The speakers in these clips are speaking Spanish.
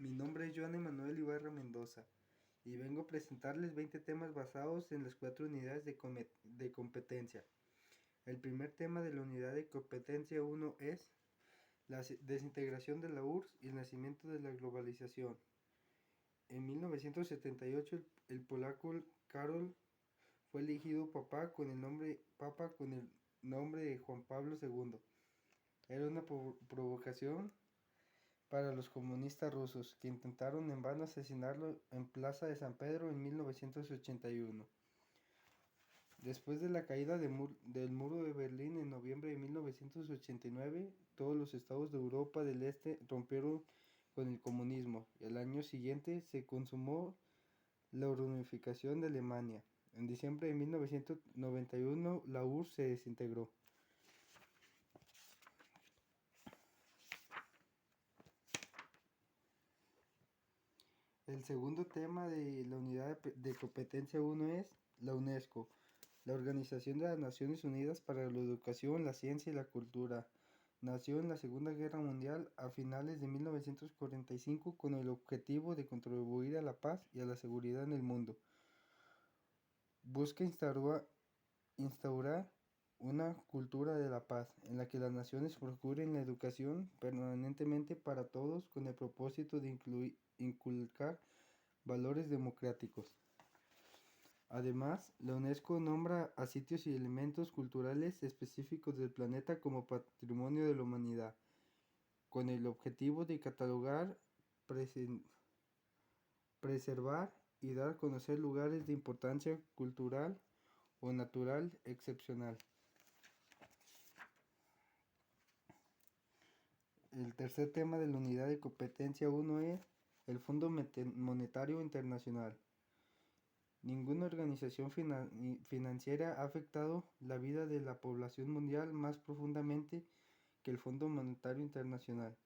Mi nombre es Joan Emanuel Ibarra Mendoza y vengo a presentarles 20 temas basados en las 4 unidades de competencia. El primer tema de la unidad de competencia 1 es la desintegración de la URSS y el nacimiento de la globalización. En 1978 el polaco Karol fue elegido papa con el nombre de Juan Pablo II. Era una provocación para los comunistas rusos, que intentaron en vano asesinarlo en Plaza de San Pedro en 1981. Después de la caída del muro de Berlín en noviembre de 1989, todos los estados de Europa del Este rompieron con el comunismo y al año siguiente se consumó la reunificación de Alemania. En diciembre de 1991 la URSS se desintegró. El segundo tema de la unidad de competencia 1 es la UNESCO, la Organización de las Naciones Unidas para la Educación, la Ciencia y la Cultura. Nació en la Segunda Guerra Mundial a finales de 1945 con el objetivo de contribuir a la paz y a la seguridad en el mundo. Busca instaurar una cultura de la paz en la que las naciones procuren la educación permanentemente para todos con el propósito de inculcar valores democráticos. Además, la UNESCO nombra a sitios y elementos culturales específicos del planeta como patrimonio de la humanidad, con el objetivo de catalogar, preservar y dar a conocer lugares de importancia cultural o natural excepcional. El tercer tema de la unidad de competencia 1 es el Fondo Monetario Internacional. Ninguna organización financiera ha afectado la vida de la población mundial más profundamente que el Fondo Monetario Internacional.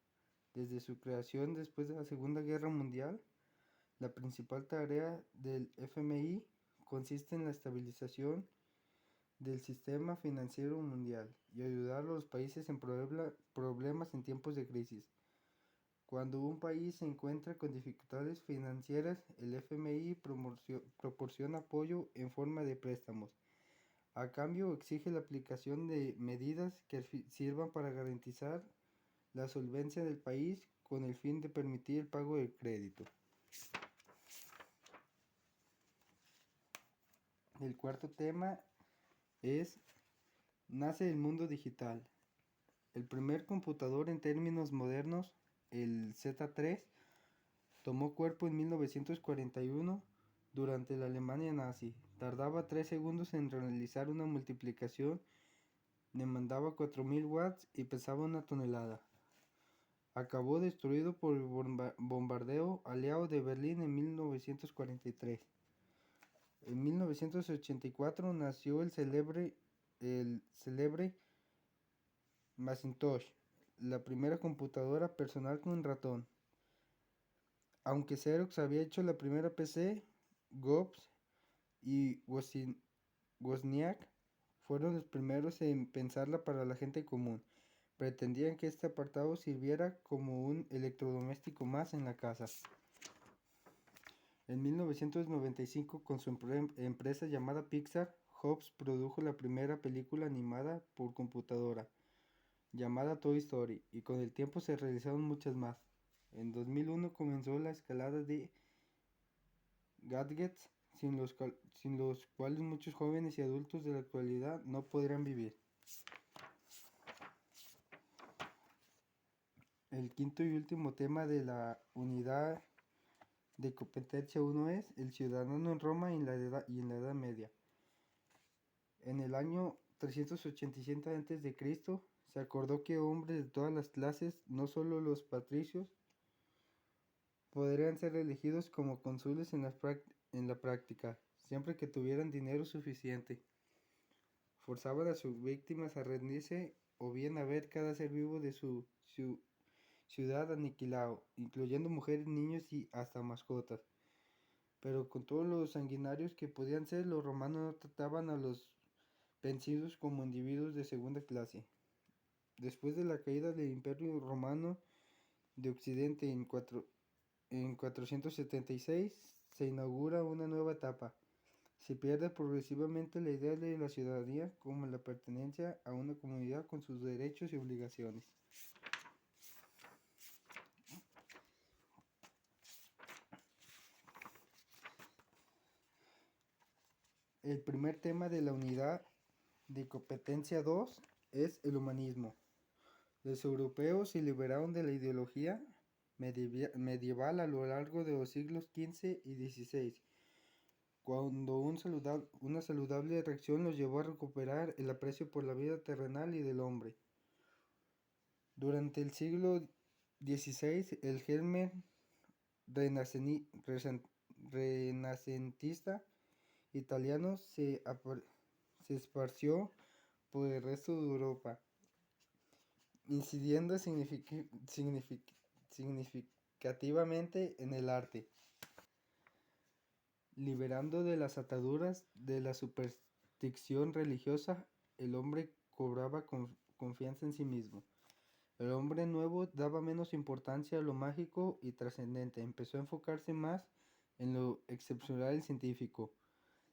Desde su creación después de la Segunda Guerra Mundial, la principal tarea del FMI consiste en la estabilización del sistema financiero mundial y ayudar a los países en problemas en tiempos de crisis. Cuando un país se encuentra con dificultades financieras, el FMI proporciona apoyo en forma de préstamos. A cambio, exige la aplicación de medidas que sirvan para garantizar la solvencia del país con el fin de permitir el pago del crédito. El cuarto tema es nace el mundo digital. El primer computador en términos modernos, el Z3, tomó cuerpo en 1941 durante la Alemania nazi. Tardaba 3 segundos en realizar una multiplicación, demandaba 4000 watts y pesaba 1 tonelada. Acabó destruido por el bombardeo aliado de Berlín en 1943. En 1984 nació el célebre Macintosh, la primera computadora personal con ratón. Aunque Xerox había hecho la primera PC, Jobs y Wozniak fueron los primeros en pensarla para la gente común. Pretendían que este apartado sirviera como un electrodoméstico más en la casa. En 1995, con su empresa llamada Pixar, Jobs produjo la primera película animada por computadora, llamada Toy Story, y con el tiempo se realizaron muchas más. En 2001 comenzó la escalada de gadgets sin los cuales muchos jóvenes y adultos de la actualidad no podrían vivir. El quinto y último tema de la unidad de competencia 1 es el ciudadano en Roma y en la Edad Media. En el año 387 a.C. se acordó que hombres de todas las clases, no solo los patricios, podrían ser elegidos como cónsules en la práctica, siempre que tuvieran dinero suficiente. Forzaban a sus víctimas a rendirse o bien a ver cada ser vivo de su ciudad aniquilado, incluyendo mujeres, niños y hasta mascotas. Pero con todos los sanguinarios que podían ser, los romanos no trataban a los vencidos como individuos de segunda clase. Después de la caída del Imperio Romano de Occidente en En 476 se inaugura una nueva etapa. Se pierde progresivamente la idea de la ciudadanía como la pertenencia a una comunidad con sus derechos y obligaciones. El primer tema de la unidad de competencia 2 es el humanismo. Los europeos se liberaron de la ideología medieval a lo largo de los siglos XV y XVI, cuando una saludable reacción los llevó a recuperar el aprecio por la vida terrenal y del hombre. Durante el siglo XVI, el germen renacentista italiano se esparció por el resto de Europa, incidiendo significativamente en el arte, liberando de las ataduras de la superstición religiosa. El hombre cobraba confianza en sí mismo. El hombre nuevo daba menos importancia a lo mágico y trascendente, empezó a enfocarse más en lo excepcional y científico.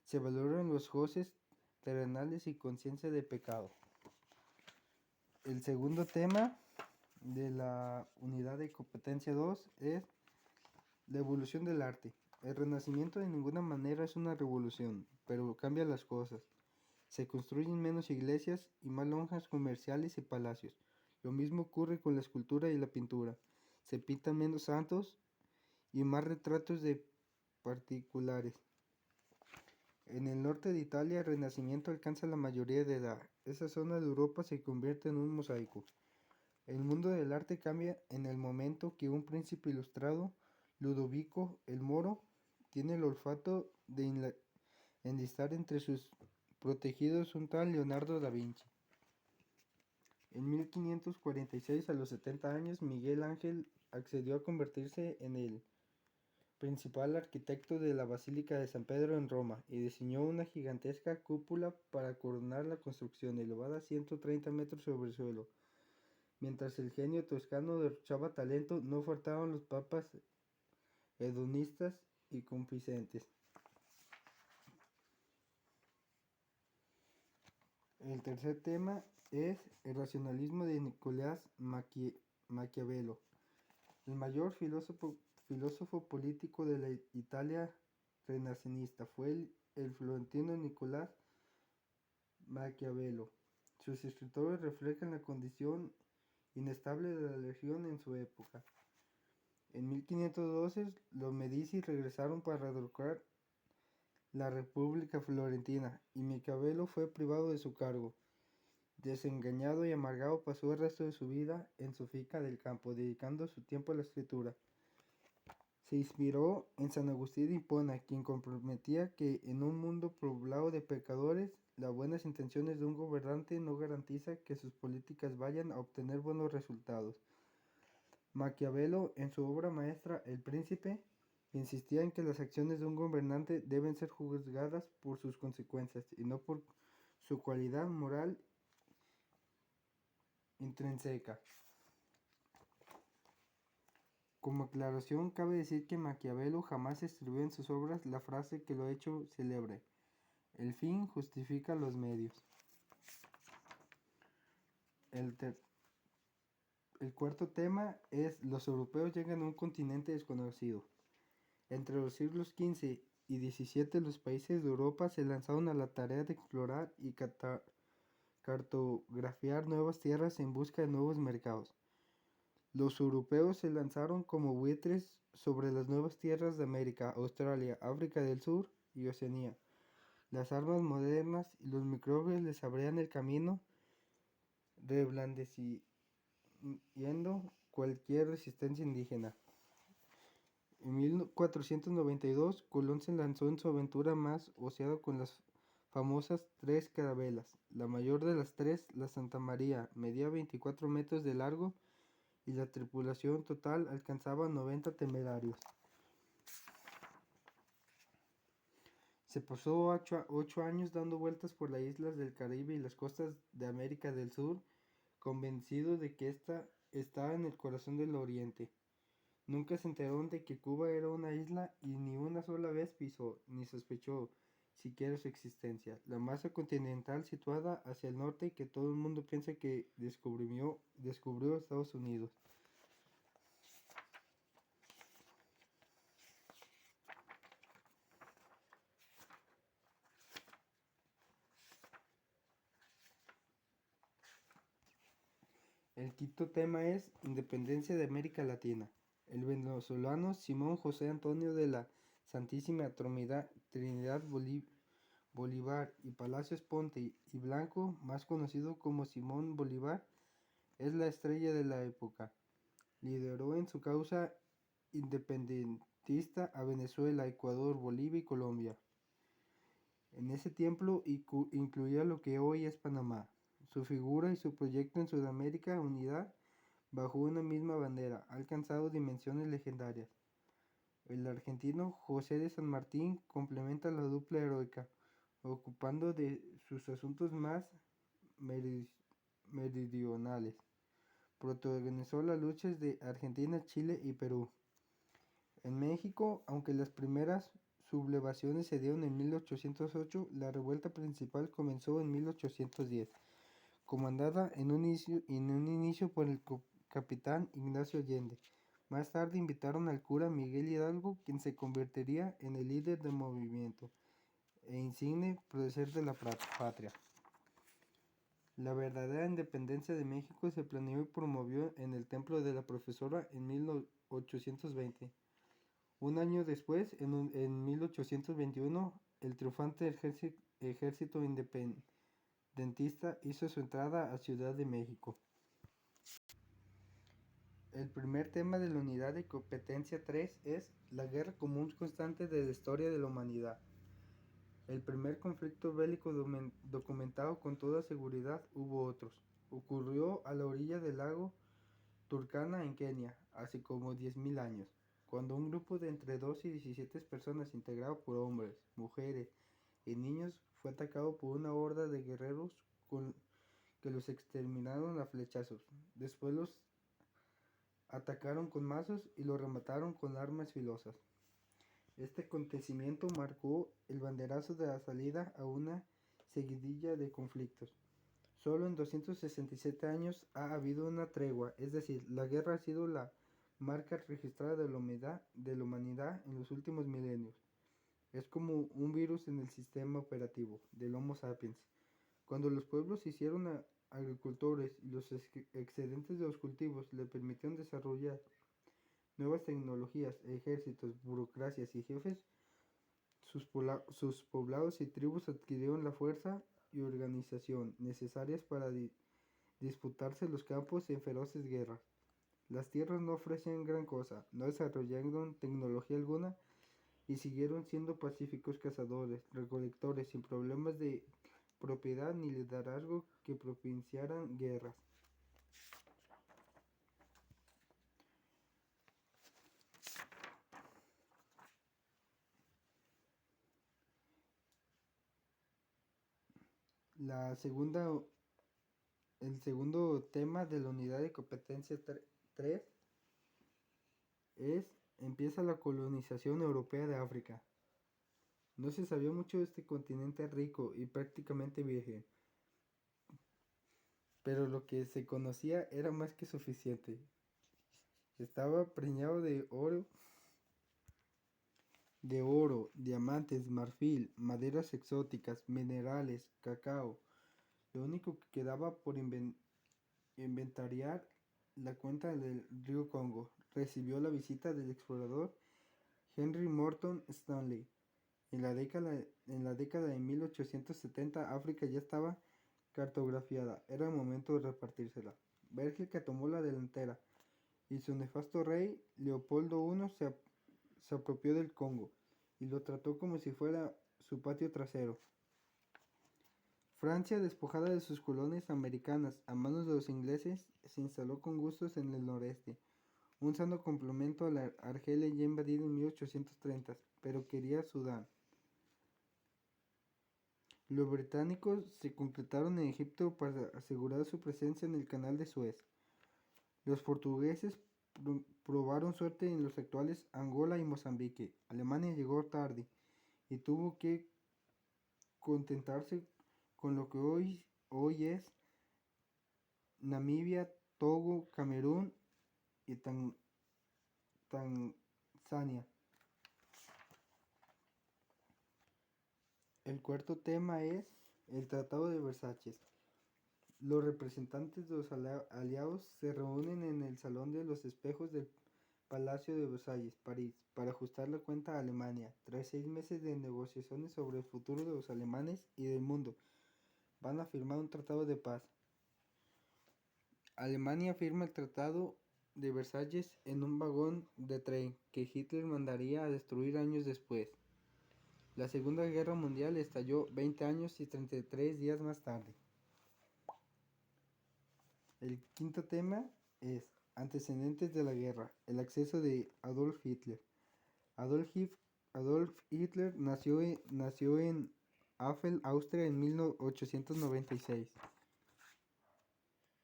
Se valoran los goces terrenales y conciencia de pecado. El segundo tema de la unidad de competencia 2 es la evolución del arte. El Renacimiento de ninguna manera es una revolución, pero cambia las cosas. Se construyen menos iglesias y más lonjas comerciales y palacios. Lo mismo ocurre con la escultura y la pintura. Se pintan menos santos y más retratos de particulares. En el norte de Italia, el Renacimiento alcanza la mayoría de edad. Esa zona de Europa se convierte en un mosaico. El mundo del arte cambia en el momento que un príncipe ilustrado, Ludovico el Moro, tiene el olfato de enlistar entre sus protegidos un tal Leonardo da Vinci. En 1546, a los 70 años, Miguel Ángel accedió a convertirse en el principal arquitecto de la Basílica de San Pedro en Roma y diseñó una gigantesca cúpula para coronar la construcción, elevada a 130 metros sobre el suelo. Mientras el genio toscano derrochaba talento, no faltaban los papas hedonistas y conficentes. El tercer tema es el racionalismo de Nicolás Maquiavelo, el mayor filósofo político de la Italia renacentista. Fue el florentino Nicolás Maquiavelo. Sus escritores reflejan la condición inestable de la región en su época. En 1512, los Medici regresaron para derrocar la República Florentina y Maquiavelo fue privado de su cargo. Desengañado y amargado, pasó el resto de su vida en su finca del campo, dedicando su tiempo a la escritura. Se inspiró en San Agustín de Hipona, quien comprometía que en un mundo poblado de pecadores, las buenas intenciones de un gobernante no garantiza que sus políticas vayan a obtener buenos resultados. Maquiavelo, en su obra maestra El Príncipe, insistía en que las acciones de un gobernante deben ser juzgadas por sus consecuencias y no por su cualidad moral intrínseca. Como aclaración, cabe decir que Maquiavelo jamás escribió en sus obras la frase que lo ha hecho célebre: el fin justifica los medios. El cuarto tema es: los europeos llegan a un continente desconocido. Entre los siglos XV y XVII, los países de Europa se lanzaron a la tarea de explorar y cartografiar nuevas tierras en busca de nuevos mercados. Los europeos se lanzaron como buitres sobre las nuevas tierras de América, Australia, África del Sur y Oceanía. Las armas modernas y los microbios les abrían el camino, reblandeciendo cualquier resistencia indígena. En 1492, Colón se lanzó en su aventura más osada con las famosas 3 carabelas. La mayor de las 3, la Santa María, medía 24 metros de largo y la tripulación total alcanzaba 90 temerarios. Se pasó 8 años dando vueltas por las islas del Caribe y las costas de América del Sur, convencido de que ésta estaba en el corazón del Oriente. Nunca se enteró de que Cuba era una isla y ni una sola vez pisó, ni sospechó siquiera su existencia. La masa continental situada hacia el norte que todo el mundo piensa que descubrió Estados Unidos. El quinto tema es Independencia de América Latina. El venezolano Simón José Antonio de la Santísima Trinidad Bolívar y Palacios Ponte y Blanco, más conocido como Simón Bolívar, es la estrella de la época. Lideró en su causa independentista a Venezuela, Ecuador, Bolivia y Colombia. En ese tiempo incluía lo que hoy es Panamá. Su figura y su proyecto en Sudamérica Unidad bajo una misma bandera ha alcanzado dimensiones legendarias. El argentino José de San Martín complementa la dupla heroica, ocupando de sus asuntos más meridionales. Protagonizó las luchas de Argentina, Chile y Perú. En México, aunque las primeras sublevaciones se dieron en 1808, la revuelta principal comenzó en 1810, comandada en un inicio por el capitán Ignacio Allende. Más tarde invitaron al cura Miguel Hidalgo, quien se convertiría en el líder del movimiento e insigne prócer de la patria. La verdadera independencia de México se planeó y promovió en el Templo de la Profesora en 1820. Un año después, en 1821, el triunfante ejército independentista hizo su entrada a Ciudad de México. El primer tema de la unidad de competencia 3 es la guerra común constante de la historia de la humanidad. El primer conflicto bélico documentado con toda seguridad, hubo otros. Ocurrió a la orilla del lago Turkana en Kenia, hace como 10.000 años, cuando un grupo de entre 12 y 17 personas integrado por hombres, mujeres y niños fue atacado por una horda de guerreros que los exterminaron a flechazos. Después los atacaron con mazos y los remataron con armas filosas. Este acontecimiento marcó el banderazo de la salida a una seguidilla de conflictos. Solo en 267 años ha habido una tregua, es decir, la guerra ha sido la marca registrada de la humanidad en los últimos milenios. Es como un virus en el sistema operativo del Homo sapiens. Cuando los pueblos se hicieron agricultores y los excedentes de los cultivos le permitieron desarrollar nuevas tecnologías, ejércitos, burocracias y jefes, sus poblados y tribus adquirieron la fuerza y organización necesarias para disputarse los campos en feroces guerras. Las tierras no ofrecían gran cosa, no desarrollaron tecnología alguna y siguieron siendo pacíficos cazadores, recolectores, sin problemas de propiedad ni liderazgo que propiciaran guerras. El segundo tema de la unidad de competencia 3 empieza la colonización europea de África. No se sabía mucho de este continente rico y prácticamente virgen, pero lo que se conocía era más que suficiente. Estaba preñado de oro, diamantes, marfil, maderas exóticas, minerales, cacao. Lo único que quedaba por inventariar la cuenca del río Congo. Recibió la visita del explorador Henry Morton Stanley. En la década de 1870 África ya estaba cartografiada, era el momento de repartírsela. Bélgica tomó la delantera y su nefasto rey Leopoldo I se apropió del Congo y lo trató como si fuera su patio trasero. Francia, despojada de sus colonias americanas a manos de los ingleses, se instaló con gustos en el noreste, un sano complemento a la Argelia ya invadida en 1830, pero quería Sudán. Los británicos se concretaron en Egipto para asegurar su presencia en el canal de Suez. Los portugueses probaron suerte en los actuales Angola y Mozambique. Alemania llegó tarde y tuvo que contentarse con lo que hoy es Namibia, Togo, Camerún y Tanzania. El cuarto tema es el Tratado de Versalles. Los representantes de los aliados se reúnen en el Salón de los Espejos del Palacio de Versalles, París, para ajustar la cuenta a Alemania. Tras 6 meses de negociaciones sobre el futuro de los alemanes y del mundo, van a firmar un tratado de paz. Alemania firma el Tratado de Versalles en un vagón de tren que Hitler mandaría a destruir años después. La Segunda Guerra Mundial estalló 20 años y 33 días más tarde. El quinto tema es antecedentes de la guerra, el acceso de Adolf Hitler. Adolf Hitler nació en Afel, Austria en 1896.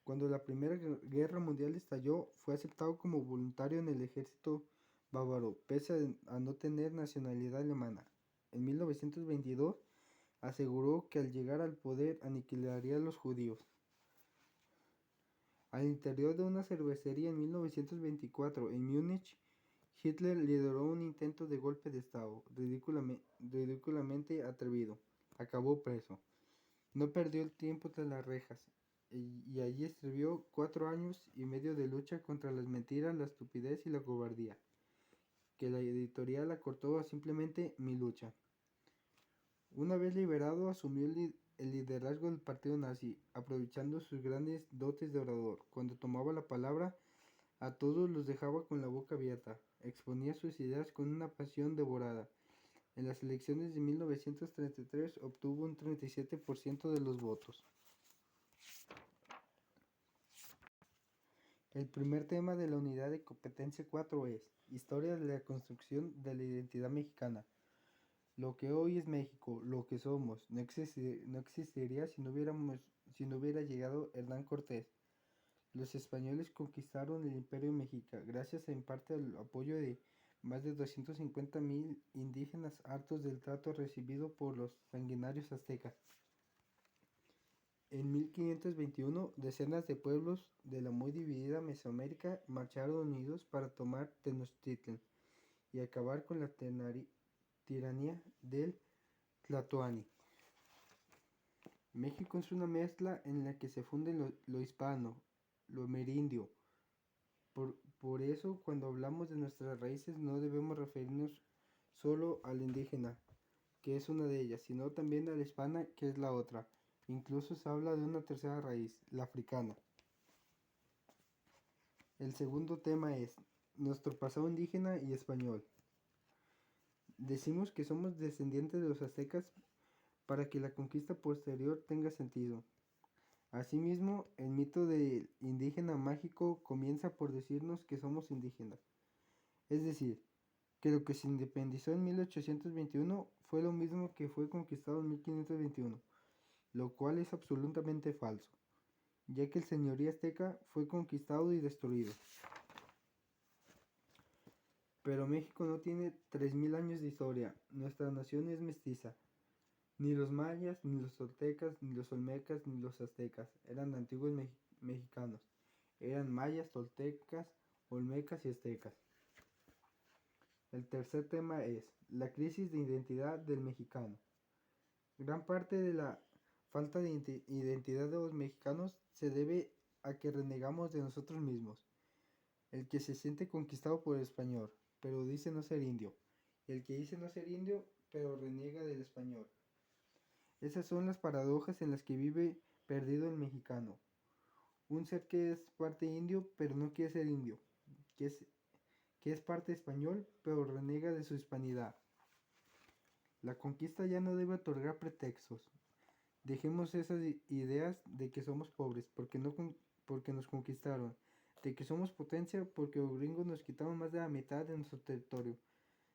Cuando la Primera Guerra Mundial estalló, fue aceptado como voluntario en el ejército bávaro, pese a no tener nacionalidad alemana. En 1922 aseguró que al llegar al poder aniquilaría a los judíos. Al interior de una cervecería en 1924 en Múnich, Hitler lideró un intento de golpe de Estado, ridículamente atrevido. Acabó preso. No perdió el tiempo tras las rejas, y allí escribió 4 años y medio de lucha contra las mentiras, la estupidez y la cobardía, que la editorial acortó a simplemente Mi lucha. Una vez liberado, asumió el liderazgo del partido nazi, aprovechando sus grandes dotes de orador. Cuando tomaba la palabra, a todos los dejaba con la boca abierta. Exponía sus ideas con una pasión devorada. En las elecciones de 1933 obtuvo un 37% de los votos. El primer tema de la unidad de competencia 4 es Historia de la construcción de la identidad mexicana. Lo que hoy es México, lo que somos, no existiría si no hubiera llegado Hernán Cortés. Los españoles conquistaron el imperio mexica, gracias en parte al apoyo de más de 250,000 indígenas hartos del trato recibido por los sanguinarios aztecas. En 1521, decenas de pueblos de la muy dividida Mesoamérica marcharon unidos para tomar Tenochtitlan y acabar con la tiranía del Tlatoani. México es una mezcla en la que se funde lo hispano, lo amerindio. Por eso, cuando hablamos de nuestras raíces, no debemos referirnos solo al indígena, que es una de ellas, sino también a la hispana, que es la otra. Incluso se habla de una tercera raíz, la africana. El segundo tema es nuestro pasado indígena y español. Decimos que somos descendientes de los aztecas para que la conquista posterior tenga sentido. Asimismo, el mito del indígena mágico comienza por decirnos que somos indígenas. Es decir, que lo que se independizó en 1821 fue lo mismo que fue conquistado en 1521, lo cual es absolutamente falso, ya que el señorío azteca fue conquistado y destruido. Pero México no tiene 3000 años de historia, nuestra nación es mestiza. Ni los mayas, ni los toltecas, ni los olmecas, ni los aztecas eran antiguos mexicanos. Eran mayas, toltecas, olmecas y aztecas. El tercer tema es la crisis de identidad del mexicano. Gran parte de la falta de identidad de los mexicanos se debe a que renegamos de nosotros mismos. El que se siente conquistado por el español, pero dice no ser indio. El que dice no ser indio, pero reniega del español. Esas son las paradojas en las que vive perdido el mexicano. Un ser que es parte indio, pero no quiere ser indio. Que es parte español, pero renega de su hispanidad. La conquista ya no debe otorgar pretextos. Dejemos esas ideas de que somos pobres porque nos conquistaron, de que somos potencia porque los gringos nos quitaron más de la mitad de nuestro territorio,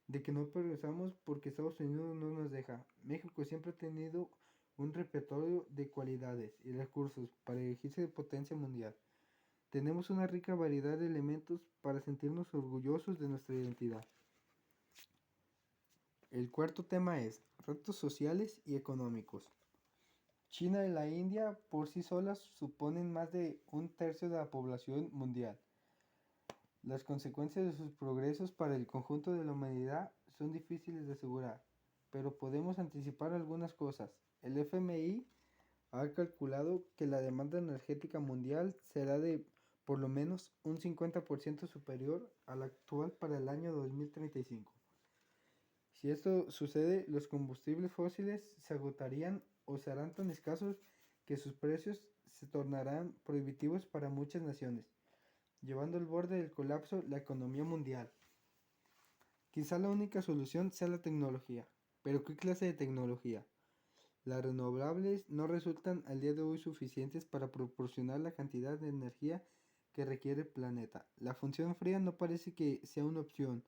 de que no progresamos porque Estados Unidos no nos deja. México siempre ha tenido un repertorio de cualidades y recursos para elegirse de potencia mundial. Tenemos una rica variedad de elementos para sentirnos orgullosos de nuestra identidad. El cuarto tema es retos sociales y económicos. China y la India por sí solas suponen más de un tercio de la población mundial. Las consecuencias de sus progresos para el conjunto de la humanidad son difíciles de asegurar, pero podemos anticipar algunas cosas. El FMI ha calculado que la demanda energética mundial será de por lo menos un 50% superior a la actual para el año 2035. Si esto sucede, los combustibles fósiles se agotarían o se harán tan escasos que sus precios se tornarán prohibitivos para muchas naciones, llevando al borde del colapso la economía mundial. Quizá la única solución sea la tecnología, pero ¿qué clase de tecnología? Las renovables no resultan al día de hoy suficientes para proporcionar la cantidad de energía que requiere el planeta. La función fría no parece que sea una opción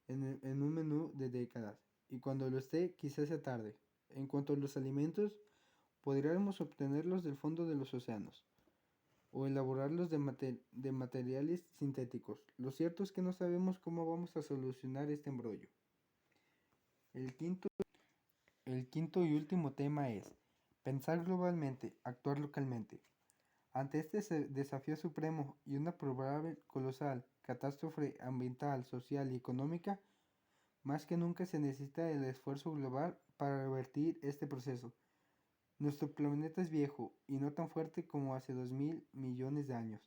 en un menú de décadas, y cuando lo esté, quizás sea tarde. En cuanto a los alimentos, podríamos obtenerlos del fondo de los océanos o elaborarlos de materiales sintéticos. Lo cierto es que no sabemos cómo vamos a solucionar este embrollo. El quinto, el quinto y último tema es pensar globalmente, actuar localmente. Ante este desafío supremo y una probable colosal catástrofe ambiental, social y económica, más que nunca se necesita el esfuerzo global para revertir este proceso. Nuestro planeta es viejo y no tan fuerte como hace 2000 millones de años.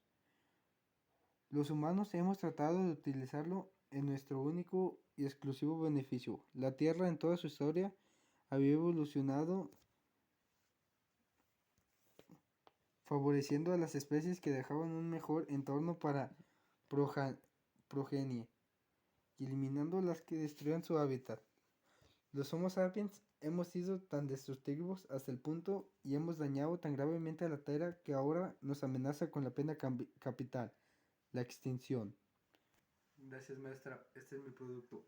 Los humanos hemos tratado de utilizarlo en nuestro único y exclusivo beneficio. La Tierra en toda su historia había evolucionado favoreciendo a las especies que dejaban un mejor entorno para progenie y eliminando las que destruían su hábitat. Los Homo sapiens hemos sido tan destructivos hasta el punto y hemos dañado tan gravemente a la Tierra que ahora nos amenaza con la pena capital, la extinción. Gracias, maestra. Este es mi producto.